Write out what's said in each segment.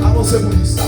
Avancez pour ça.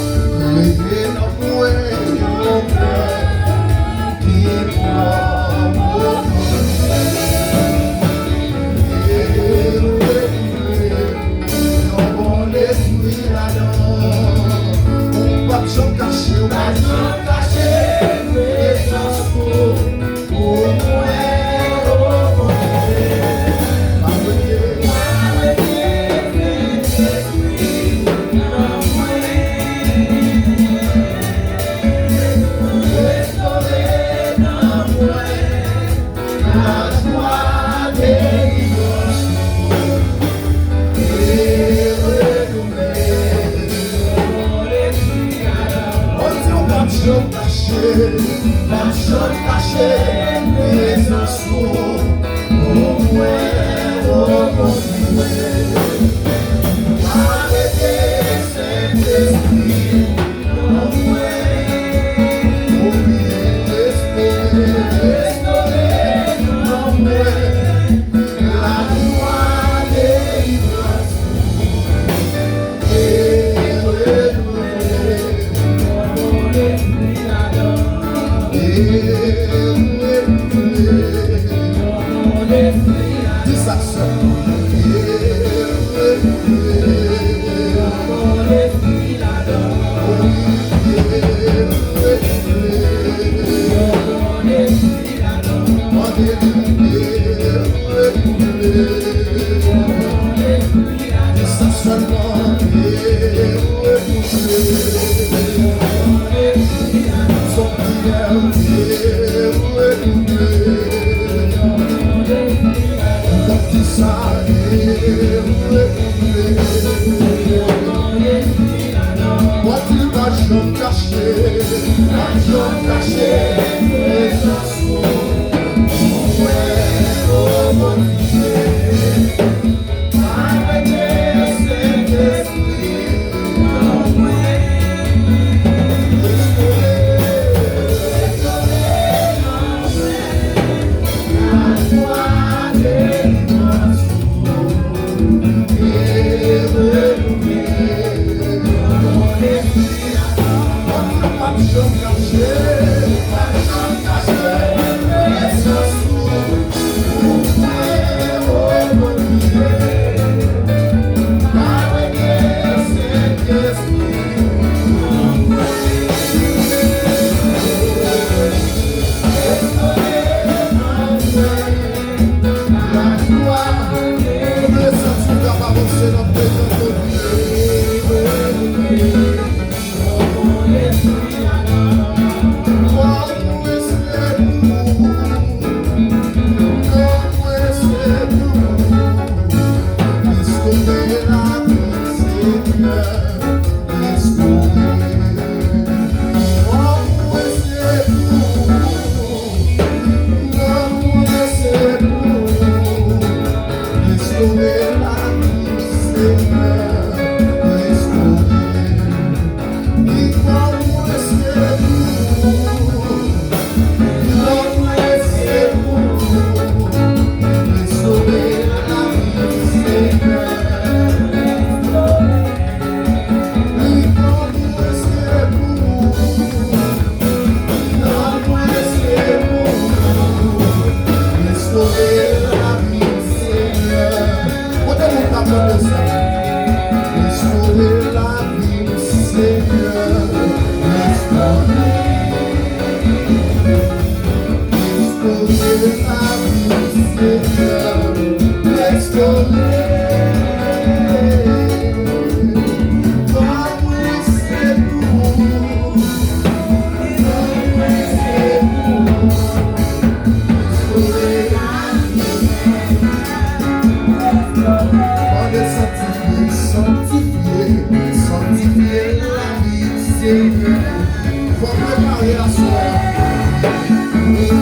Faut préparer la soirée.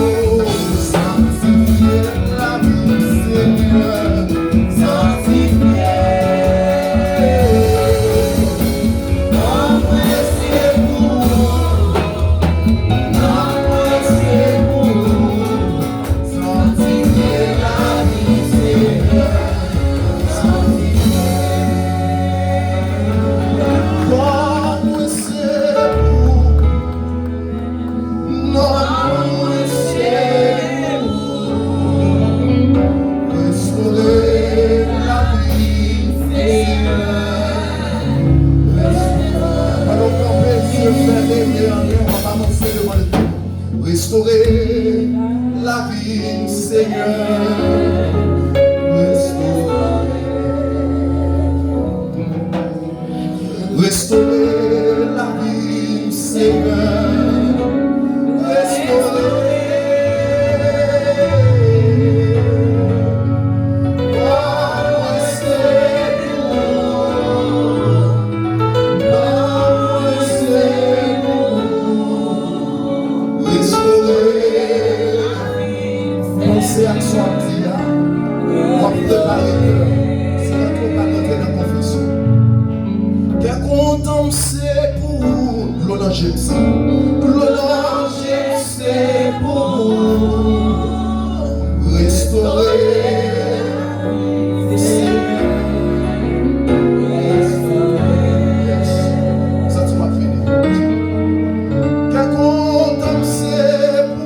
Oh, sanctifié. Restaurer la vie, Seigneur. Restaurer la vie, Seigneur. Restaurer. C'est action active, on va préparer le cœur. C'est là qu'on va rentrer dans la confession. Qu'est-ce qu'on tombe, c'est pour l'honneur, l'honneur, c'est pour restaurer. Ça, tu m'as fini. Qu'est-ce qu'on tombe, c'est pour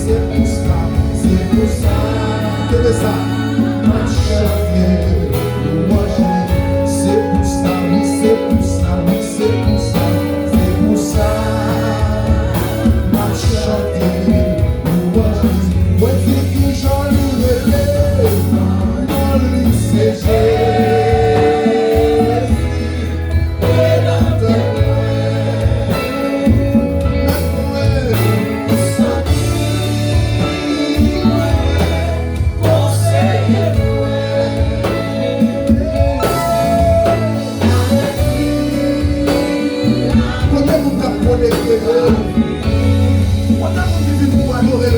c'est pour ça. Quel est ça? Ma chanter, louanger. C'est pour ça, oui, c'est pour ça, oui, c'est pour ça, c'est pour ça. Ma chanter, louanger. Ouais, c'est qui j'en ai dans lui, c'est Jésus.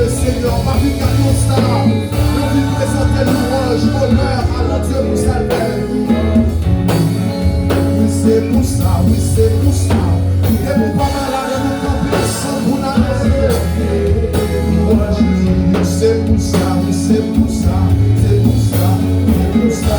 Seigneur, ma vie comme ça, nous lui présenter louange, honneur à notre Dieu pour salver. Oui, c'est pour ça, oui, c'est pour ça. Et pour pas malade, nous camper sans pour l'adorer. Oui, c'est pour ça, oui, c'est pour ça, c'est pour ça, c'est pour ça.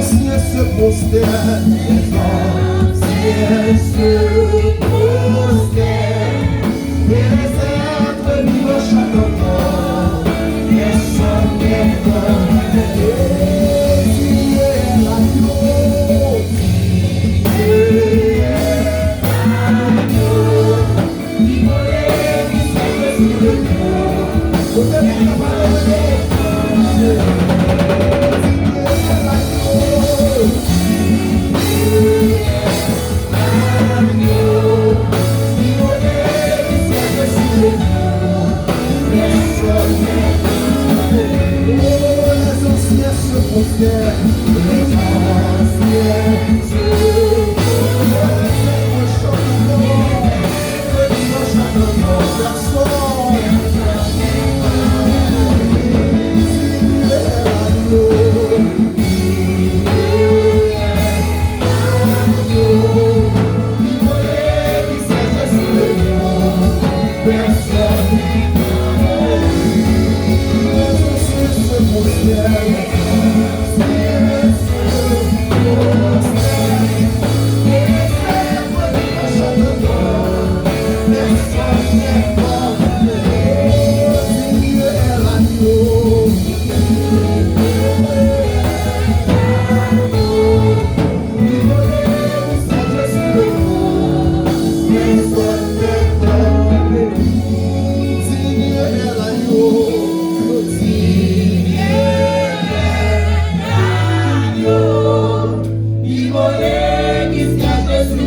anciens se prosternent. Les anciens se prosternent. Et les êtres vivants chantent encore. Personne n'est comme Dieu est l'agneau. Dieu est l'agneau. Immolé qui s'élève sur le trône. Vous devez la parler. Dieu est l'agneau. Dieu est l'agneau. Immolé qui s'élève sur le trône. Personne n'est comme Dieu. Les anciens se prosternent. Les anciens se prosternent. On chante encore. On chante encore. Personne. Dieu est l'agneau. Dieu est l'agneau. Immolé qui s'élève sur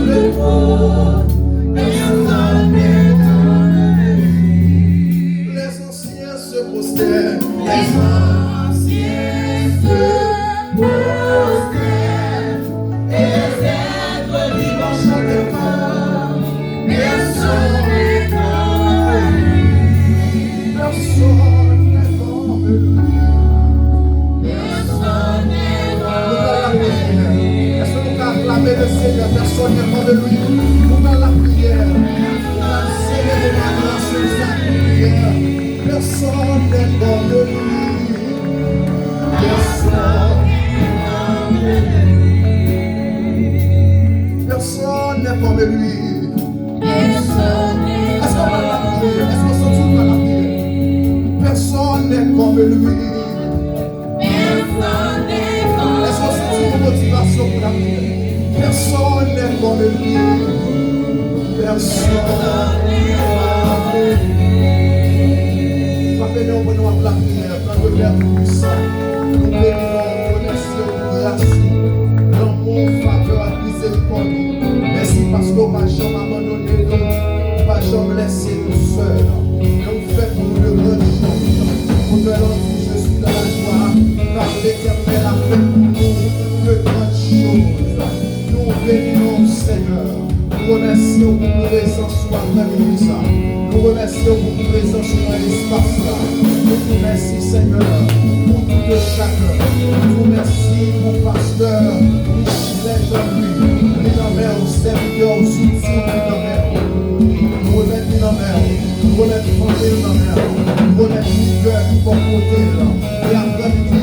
le trône. Personne n'est comme lui. Les anciens se prosternent. Personne n'est comme lui. Nous dans la prière. Nous allons célébrer la grâce de sa prière. Personne n'est comme lui. Personne n'est comme lui. Est-ce qu'on va la prière? Est-ce qu'on s'en fout de la prière? Personne n'est comme lui. Est-ce qu'on s'en fout de motivation pour la prière? Personne n'est comme lui. Personne n'est comme lui. Rappelez-nous au nom de la prière, quand le Père puissant, nous bénissons, remercions pour grâce, l'amour, faveur, miséricorde. Merci parce qu'on ne va jamais abandonner nous, on ne va jamais laisser nous seuls. Nous faisons pour nous de grandes choses. Pour que l'on dise, je suis dans la joie, car l'Éternel a fait pour nous de grandes choses. Nous bénissons, Seigneur. Nous remercions pour notre présence sur l'après-midi. Nous remercions pour notre présence sur l'espace. Nous vous remercions, Seigneur, pour tout de chacun. Nous vous remercions pour pasteur Michel Jean-Louis. Nous remercions aux serviteurs, aux soutiens de nos mères. Nous remercions nos mères. Nous remercions famille de nos mères. Nous remercions les cœurs qui vont côté là. Et après-midi,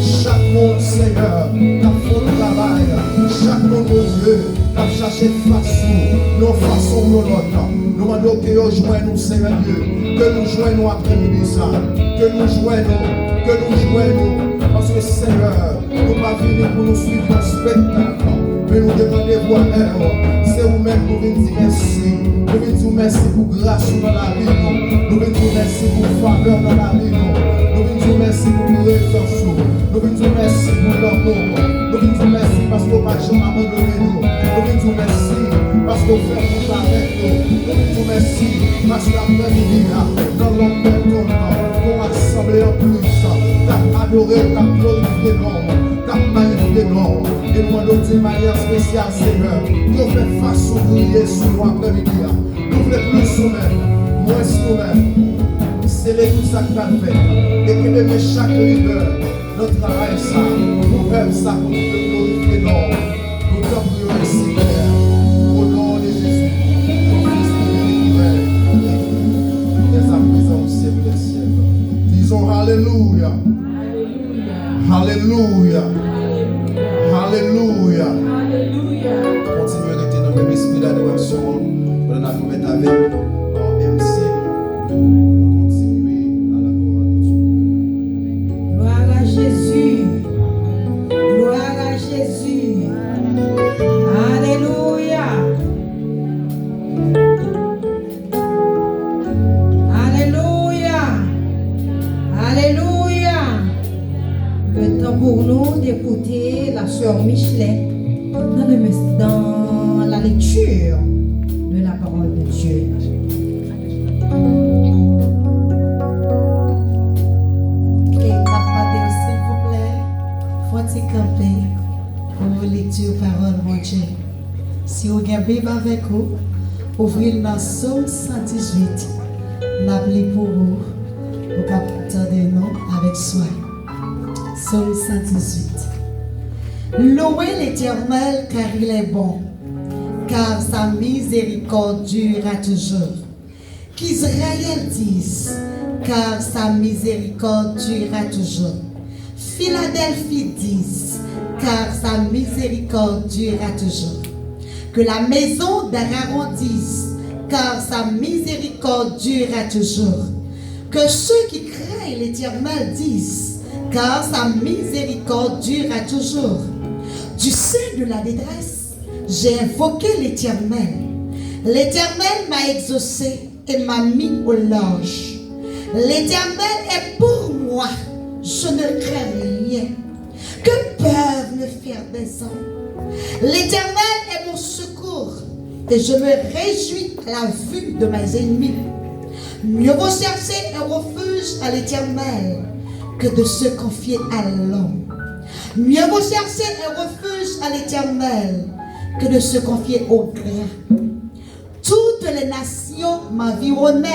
chaque monde, Seigneur, qui fait le travail. Chaque monde, mon Dieu, qui a cherché façon, nos façons de l'autre. Nous demandons que nous joignons, Seigneur Dieu, que nous joignons après-midi ça, que nous joignons, parce que Seigneur, nous ne sommes pas venus pour nous suivre dans le spectacle, mais nous demandons vous-même, c'est vous-même nous venons dire merci. Nous venons dire merci pour grâce dans la vie, nous venons dire merci pour faveur dans la vie, nous venons dire merci pour présence, nous venons dire merci pour l'amour, nous venons dire merci parce qu'on n'a jamais abandonné nous, nous venons dire merci parce qu'on fait tout avec nous, nous venons dire merci parce qu'après-midi, dans l'homme de ton nom, on a assemblé en plus, t'as adoré, t'as glorifié l'homme, t'as magnifié l'homme, et nous demandons d'une manière spéciale, Seigneur, nous fait façon de briller sur nous après-midi, nous voulons plus nous-mêmes, moins nous-mêmes, c'est tout ça que tu as fait, et que de chaque leader, notre travail, ça, nous faisons ça pour nous glorifier l'homme, nous t'en prions ici, Père, au nom de Jésus, ton Fils dès à présent au siècle des siècles. Disons Alléluia. Alléluia. Alléluia. d'écouter la sœur Michelet dans la lecture de la parole de Dieu. Et capable, s'il vous plaît, faut-il camper pour lecture parole de Dieu. Si vous avez une Bible avec vous, ouvrez dans Psaume 118. N'appelez pour vous, vous captez nous avec soin. Psaume 118. Louez l'Éternel car il est bon, car sa miséricorde durera toujours. Qu'Israël dise, car sa miséricorde durera toujours. Philadelphie dise, car sa miséricorde durera toujours. Que la maison d'Aaron dise, car sa miséricorde durera toujours. Que ceux qui craignent l'Éternel disent, car sa miséricorde durera toujours. Du sein de la détresse, j'ai invoqué l'Éternel. L'Éternel m'a exaucé et m'a mis au large. L'Éternel est pour moi, je ne crains rien. Que peuvent me faire des hommes? L'Éternel est mon secours et je me réjouis à la vue de mes ennemis. Mieux vaut chercher un refuge à l'Éternel que de se confier à l'homme. Mieux vaut chercher un refuge à l'Éternel que de se confier au grain. Toutes les nations m'environnaient.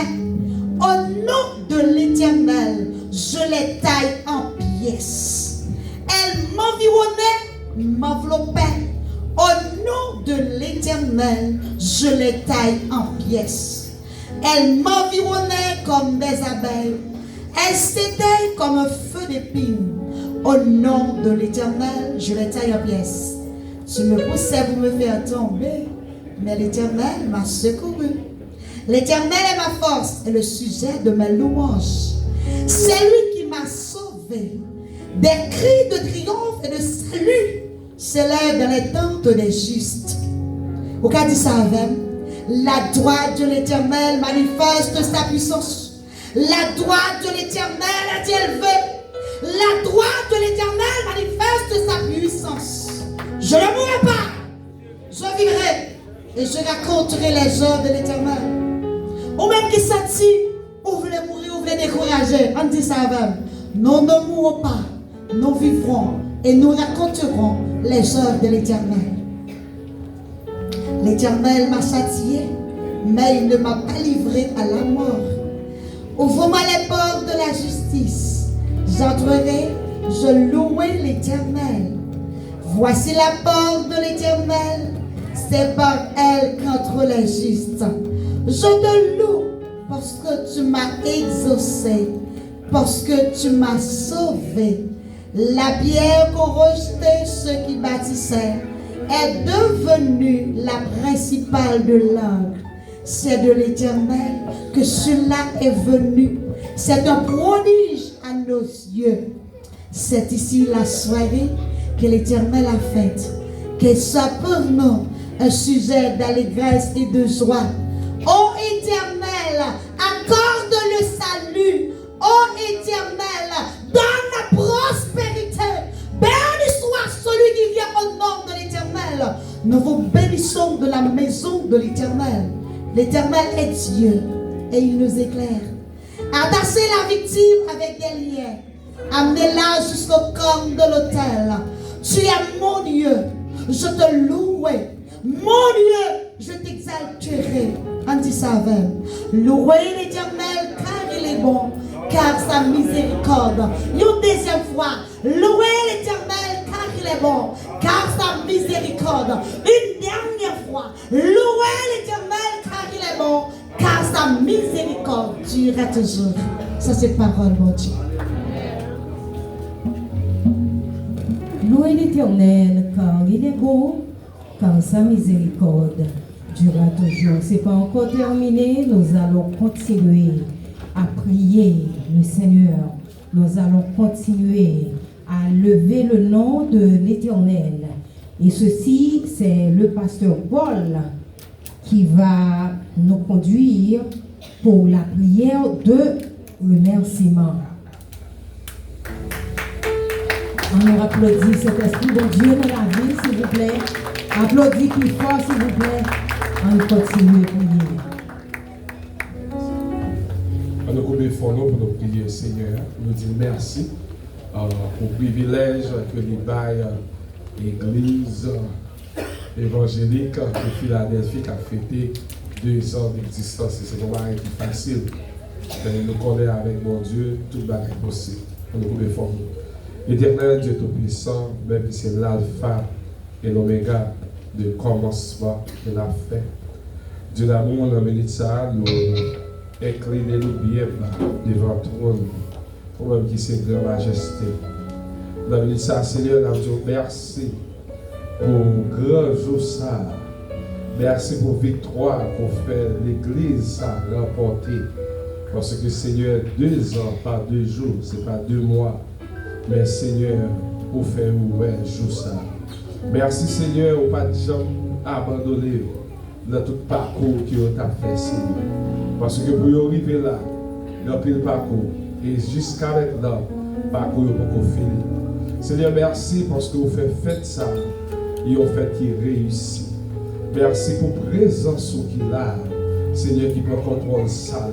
Au nom de l'Éternel, je les taille en pièces. Elles m'environnaient, m'enveloppaient. Au nom de l'Éternel, je les taille en pièces. Elles m'environnaient comme des abeilles. Elles s'éteignent comme un feu d'épines. Au nom de l'Éternel, je les taille en pièces. Tu me poussais pour me faire tomber, mais l'Éternel m'a secouru. L'Éternel est ma force et le sujet de mes louanges. C'est lui qui m'a sauvé. Des cris de triomphe et de salut s'élèvent dans les tentes des justes. Vous avez dit ça avec? La droite de l'Éternel manifeste sa puissance. La droite de l'Éternel est élevée. La droite de l'Éternel manifeste sa puissance. Je ne mourrai pas. Je vivrai et je raconterai les œuvres de l'Éternel. Ou même qui s'attire, ou voulez mourir, ou voulez décourager. On dit ça avec. Nous ne mourrons pas. Nous vivrons et nous raconterons les œuvres de l'Éternel. L'Éternel m'a châtié, mais il ne m'a pas livré à la mort. Ouvre-moi les portes de la justice. J'entrerai, je louerai l'Éternel. Voici la porte de l'Éternel, c'est par elle qu'entrent les justes. Je te loue parce que tu m'as exaucé, parce que tu m'as sauvé. La pierre qu'ont rejetée ceux qui bâtissaient est devenue la principale de l'angle. C'est de l'Éternel que cela est venu. C'est un prodige à nos yeux. C'est ici la soirée que l'Éternel a faite. Qu'elle soit pour nous un sujet d'allégresse et de joie. Ô Éternel, accorde le salut. Ô Éternel, donne la prospérité. Béni soit celui qui vient au nom de l'Éternel. Nous vous bénissons de la maison de l'Éternel. L'Éternel est Dieu et il nous éclaire. Attachez la victime avec des liens. Amenez-la jusqu'au corps de l'autel. Tu es mon Dieu. Je te louerai. Mon Dieu, je t'exalterai. On dit ça avec. Louez l'Éternel car il est bon, car sa miséricorde. Une deuxième fois. Louez l'Éternel car il est bon, car sa miséricorde. Une dernière fois. Louez l'Éternel car il est bon, car sa miséricorde durera toujours. Ça c'est parole, mon Dieu. Louez l'Éternel car il est beau, car sa miséricorde durera toujours. Ce n'est pas encore terminé, nous allons continuer à prier le Seigneur. Nous allons continuer à lever le nom de l'Éternel. Et ceci, c'est le pasteur Paul qui va nous conduire pour la prière de remerciement. On applaudit cet esprit de Dieu dans la vie, s'il vous plaît. Applaudis plus fort, s'il vous plaît. On continue à prier. On nous coupe fort pour nous prier, Seigneur. Nous disons merci pour le privilège que nous bail l'Église évangélique de Philadelphie qui a fêté 2 ans d'existence. C'est vraiment plus facile. Nous connaissons avec mon Dieu tout le monde est possible. On nous coupe fort. Éternel Dieu Tout-Puissant, même si c'est l'alpha et l'oméga de commencement de la fin. Dieu d'amour, dans la minute ça, nous inclinez-nous bien devant le trône, pour même qui c'est grand majesté. Dans la minute ça, Seigneur, nous disons merci pour grand jour ça. Merci pour victoire qu'on fait l'Église ça remporter. Parce que Seigneur, 2 ans, pas 2 jours, c'est pas 2 mois. Mais Seigneur, pour faire ouvert jour ça. Merci Seigneur, au pas de gens abandonnés dans tout parcours que vous avez fait, Seigneur. Parce que pour arriver là, dans le parcours, et jusqu'à maintenant, le parcours n'est pas fini. Seigneur, merci parce que vous faites ça, et vous faites qu'il réussit. Merci pour la présence qui est là, Seigneur, qui peut contrôler ça.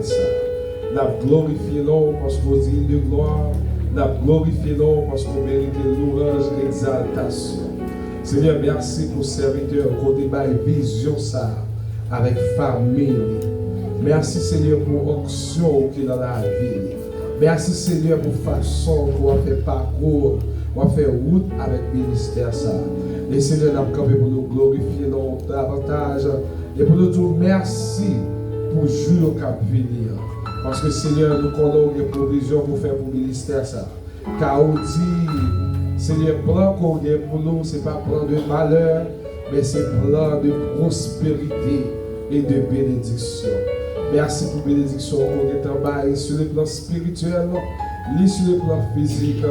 Nous glorifions parce que vous dites de gloire. Nous glorifions parce qu'on mérite l'ouange et l'exaltation. Seigneur, merci pour serviteur côté de vision ça avec famille. Merci Seigneur pour l'action qui est dans la vie. Merci Seigneur pour la façon qu'on a fait parcours, qu'on a fait route avec le ministère ça. Et Seigneur, nous avons pour nous glorifier davantage et pour nous dire merci pour le jour qui a venir. Parce que Seigneur, nous connaissons des provisions pour faire pour le ministère ça. Car on dit, Seigneur, le plan qu'on a pour nous, ce n'est pas plan de malheur, mais c'est plan de prospérité et de bénédiction. Merci pour la bénédiction qu'on est en bas sur le plan spirituel, sur le plan physique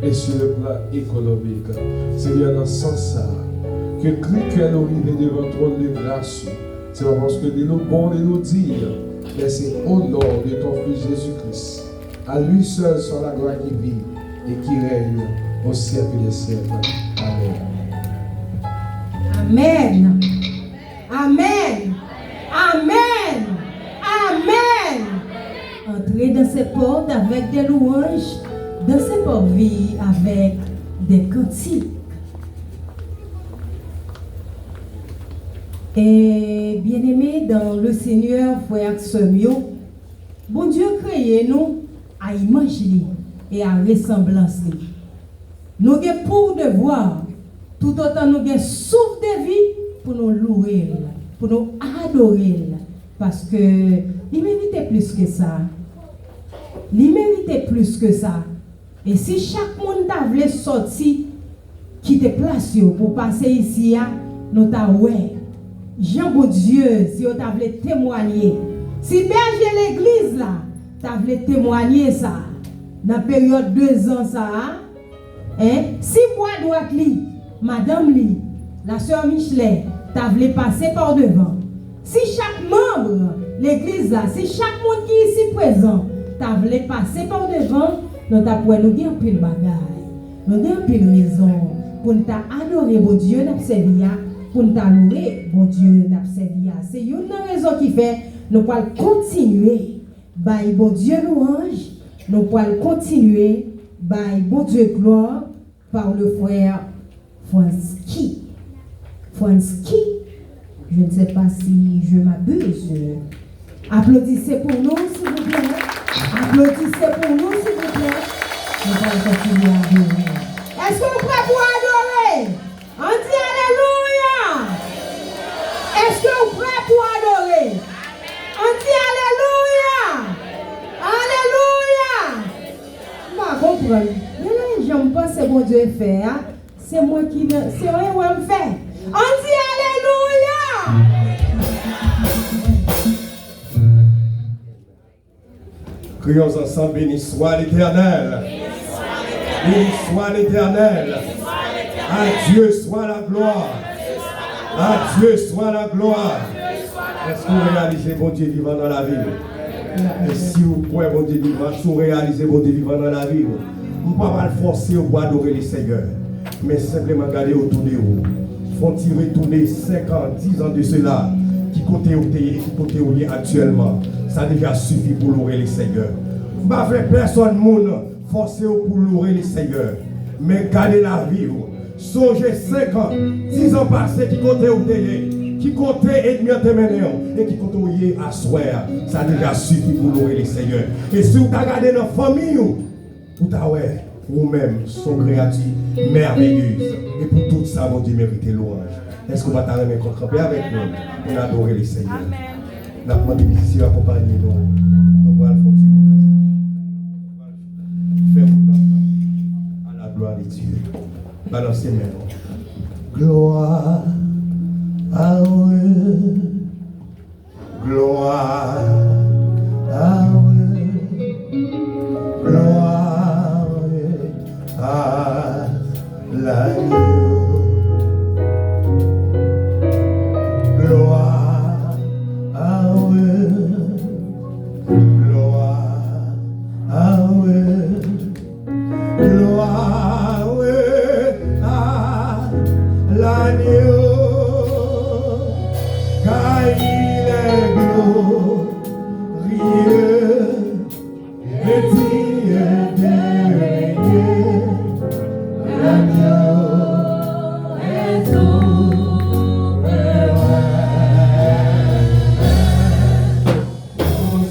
et sur le plan économique. Seigneur, dans ce sens-là, que Christ nous arrive devant toi de grâce, c'est pas parce que nous bon de nous dire, mais c'est au nom de ton Fils Jésus-Christ. À lui seul soit la gloire qui vit et qui règne au siècle des siècles. Amen. Amen. Amen. Amen. Amen. Entrez dans ces portes avec des louanges, dans ces portes vie avec des cantiques. Et bien-aimés dans le Seigneur, frères et sœurs, bon Dieu créé nous à image et à ressemblance. Nous avons pour devoir, tout autant nous avons souffle de vie pour nous louer, pour nous adorer. Parce que il méritait plus que ça. Il méritait plus que ça. Et si chaque monde voulait sortir, quitter place pour passer ici, nous avons Jean bon Dieu, si vous voulez témoigner, si berger l'église là, tu voulais témoigner ça, dans la période 2 ans ça, si moi droite li, madame li, la soeur Michelet, tu voulais passer par devant. Si chaque membre l'église là, si chaque monde qui est ici présent, tu voulais passer par devant, nous avons un pile bagaille, nous avons pile raison pour nous adorer bon Dieu, nous servir. Pour nous louer, bon Dieu, nous servir. C'est une raison qui fait nous pouvons continuer, by bon Dieu louange, nous pouvons continuer, by bon Dieu gloire, par le frère Franski. Franski, je ne sais pas si je m'abuse. Applaudissez pour nous, s'il vous plaît. Applaudissez pour nous, s'il vous plaît. Nous allons continuer à adorer. Est-ce que vous prêts pour adorer? On dit Alléluia. Est-ce que vous prêts pour adorer? On dit Alléluia. Alléluia. Je comprends. Mais je ne pense pas que bon Dieu fait. C'est moi qui c'est rien où me fait. On dit Alléluia. Crions ensemble, béni soit l'Éternel. Béni soit l'Éternel. À Dieu soit la gloire. À Dieu soit la gloire. Est-ce que vous réalisez bon Dieu vivant dans la vie? Et si vous croyez bon Dieu vivant, si vous réalisez bon Dieu vivant dans la vie, ne pas mal forcer pour adorer les seigneurs, mais simplement garder autour de vous. Font-ils retourner 5 ans, 10 ans de cela, qui côté où et qui côté où actuellement. Ça déjà suffit pour louer les seigneurs. Pas faire personne monde forcer pour louer les seigneurs, mais garder la vie. Songez 5 ans, 10 ans passés qui côté où qui comptait et et qui comptait à soir, ça déjà suffit pour louer les seigneurs. Et si vous regardez dans la famille, vous avez vous-même sont créatures merveilleuses. Et pour tout ça, vous Dieu méritez louange. Est-ce qu'on va t'arriver contre avec nous pour adorer les seigneurs? Nous avons demandé ici accompagner nous. Nous allons faire à la gloire de Dieu. Balancez maintenant. Gloire. Ah oui, gloire, ah oui, gloire à l'agneau, gloire, ah oui, gloire, ah oui, gloire à l'agneau. Car il est glorieux et digne de régner. L'agneau est souverain. Vous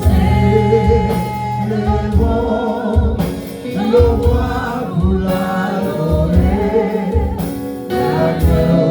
élevons nos voix pour l'adorer. L'agneau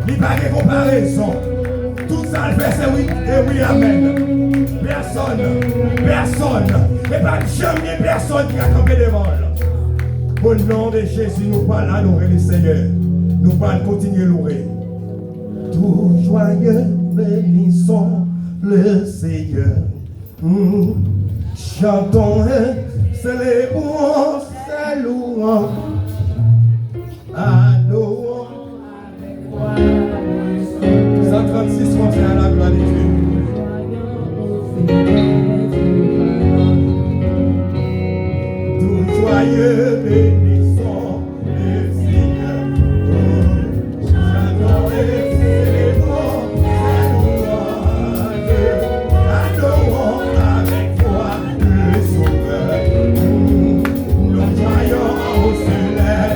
Il n'y a pas de comparaison. Tout ça le fait, c'est oui et oui, amen. Personne. Et pas jamais personne qui a campé devant. Au nom de Jésus, nous parlons à louer le Seigneur. Nous parlons continuer à louer. Tout joyeux, bénissons le Seigneur. Chantons, célébrons, saluons, adorons. 136 français à la gloire de Dieu. Tout joyeux, bénissons le Seigneur. Chantons et célébrons, saluons Dieu. Adorons avec foi le Sauveur. Nous joyons au soleil.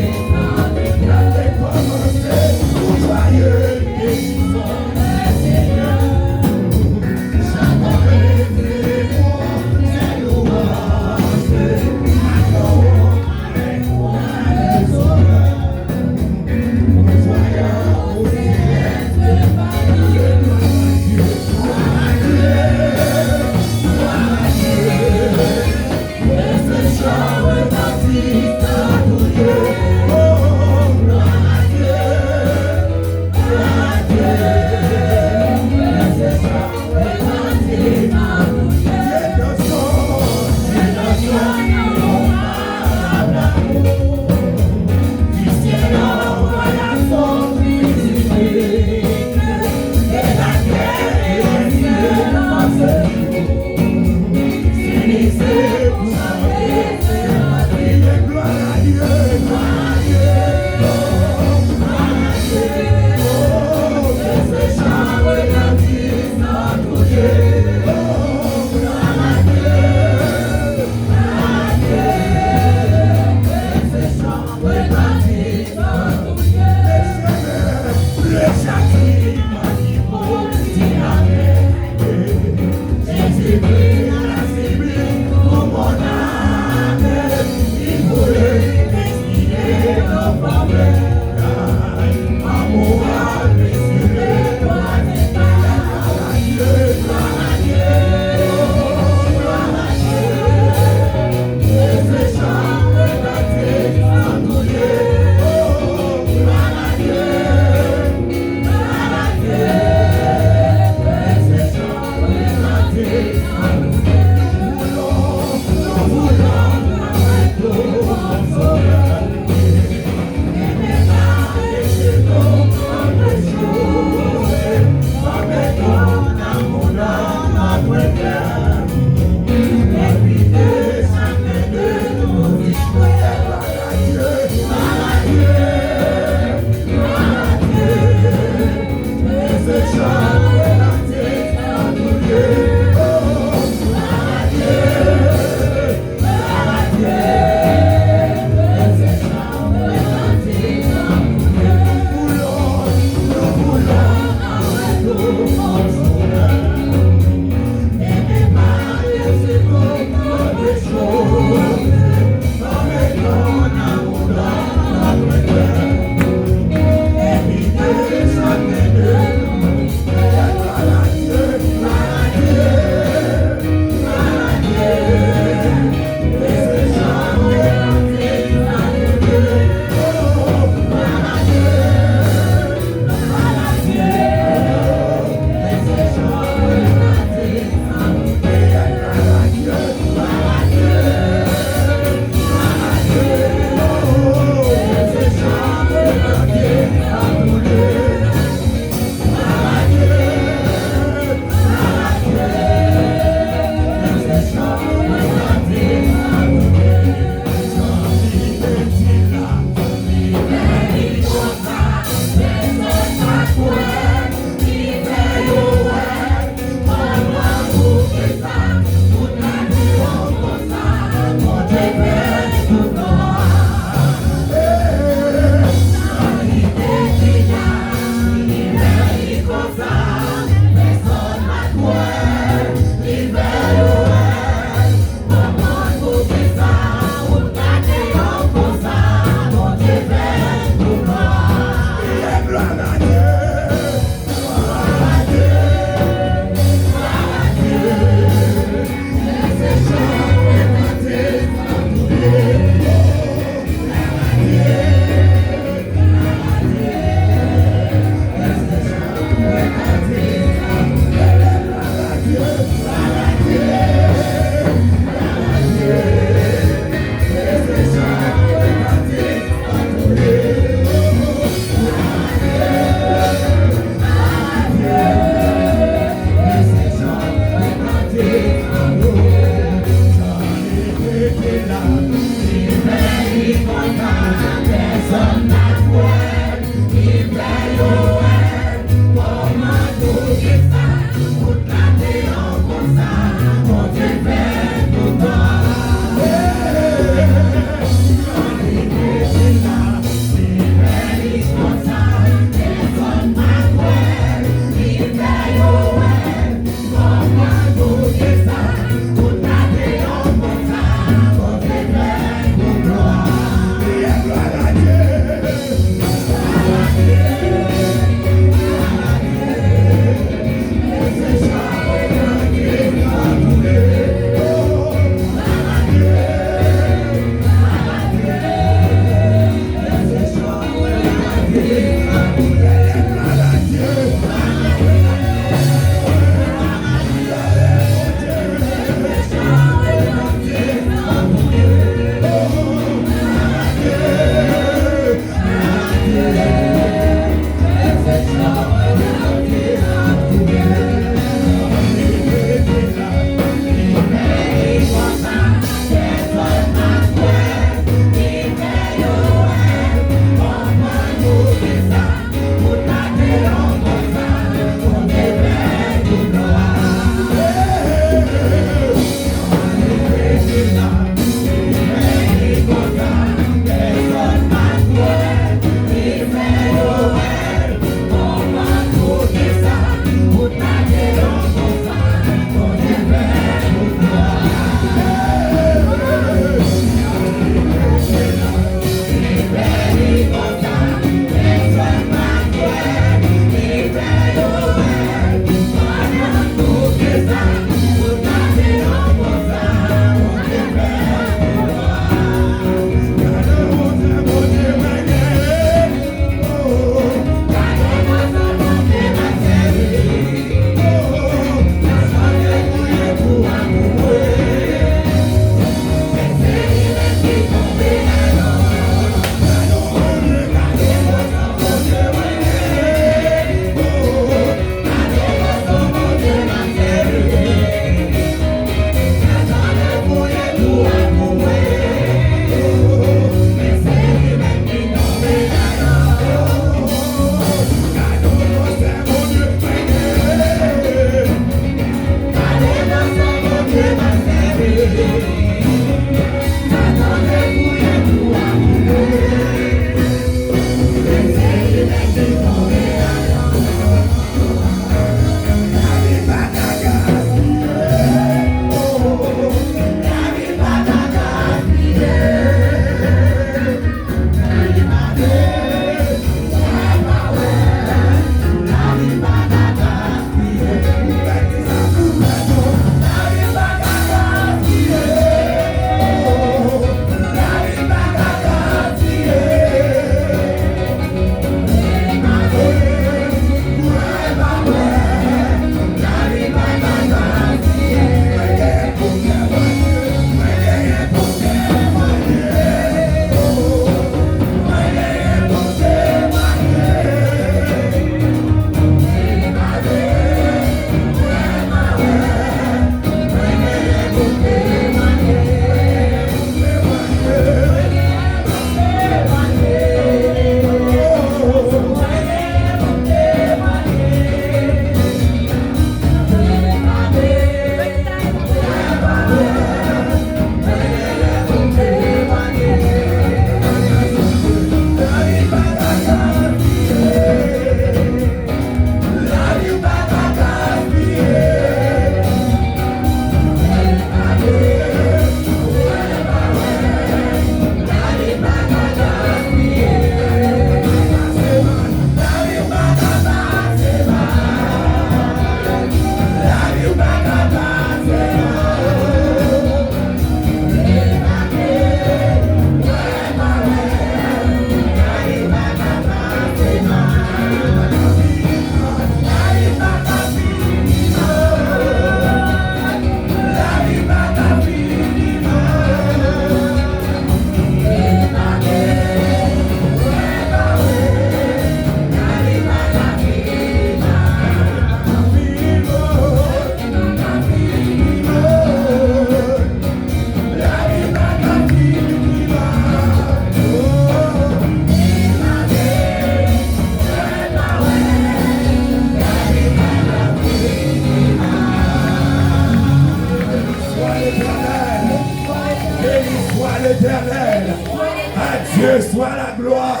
Dieu soit la gloire.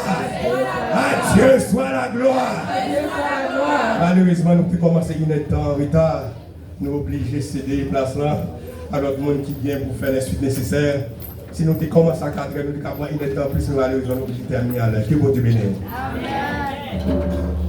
À Dieu soit la gloire. Malheureusement, nous pouvons commencer une temps en retard. Nous sommes obligés de céder les places là à l'autre monde qui vient pour faire les suites nécessaires. Si nous commençons à 4 heures, nous devons avoir une temps plus, malheureusement, nous devons terminer à l'heure. Que Dieu bénisse. Amen.